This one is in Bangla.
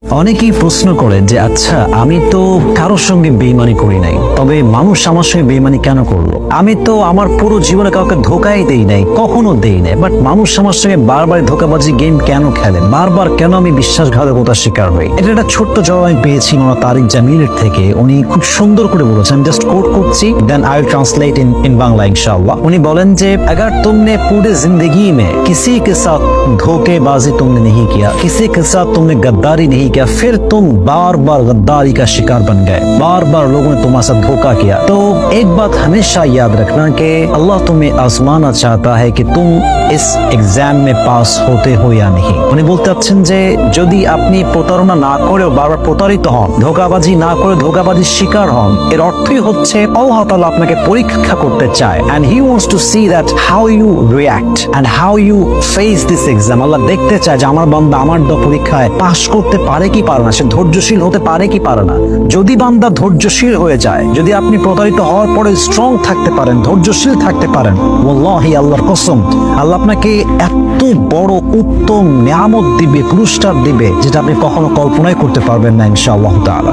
অনেকেই প্রশ্ন করে যে আচ্ছা আমি তো কারোর সঙ্গে বেইমানি করি নাই, তবে মানুষ আমার সঙ্গে বেইমানি কেন করলো? আমি তো আমার পুরো জীবনে কাউকে ধোকাই দেই নাই, কখনো দেই নাই, বাট মানুষ আমার সঙ্গে বারবার ধোকাবাজি গেম কেন খেলে, বারবার কেন আমি বিশ্বাসঘাতকতার শিকার হই? এটা একটা ছোট্ট জবাব আমি পেয়েছি মৌলানা তারিক জামিলের থেকে। উনি খুব সুন্দর করে বলেছেন, আমি জাস্ট কোট করছি, then I will translate in Bangla इंशाअल्लाह। उन्हीं बोलन जे अगर तुमने पूरे जिंदगी में किसी के साथ धोखेबाजी तुमने नहीं किया, किसी के साथ तुमने गद्दारी नहीं किया, फिर तुम बार बार गद्दारी का शिकार बन गए, बार बार लोगों ने तुम्हारे साथ धोखा किया, तो एक बात हमेशा याद रखना कि अल्लाह तुम्हें आजमाना चाहता है कि तुम इस एग्जाम में पास होते हो या नहीं। उन्हें बोलते अच्छन जे যদি আপনি প্রতারণা না করেও বারবার প্রতারিত হন, ধোঁকাবাজি না করে ধোঁকাবাজির শিকার হন, এর অর্থই হচ্ছে আল্লাহ তাআলা আপনাকে পরীক্ষা করতে চায়, and he wants to see that how you react and how you face this exam। আল্লাহ দেখতে চায় যে আমার বান্দা আমার পরীক্ষায় পাস করতে পারে কি পারে না, সে ধৈর্যশীল হতে পারে কি পারে না। যদি বান্দা ধৈর্যশীল হয়ে যায়, যদি আপনি প্রতারিত হওয়ার পরে স্ট্রং থাকতে পারেন, ধৈর্যশীল থাকতে পারেন, ওয়াল্লাহি আল্লাহর কসম আল্লাহ আপনাকে এত বড় উত্তম নিয়ামত দিবে, পুরস্কার দিবে, যেটা আপনি কখনো কল্পনাই করতে পারবেন না ইনশাআল্লাহ তাআলা।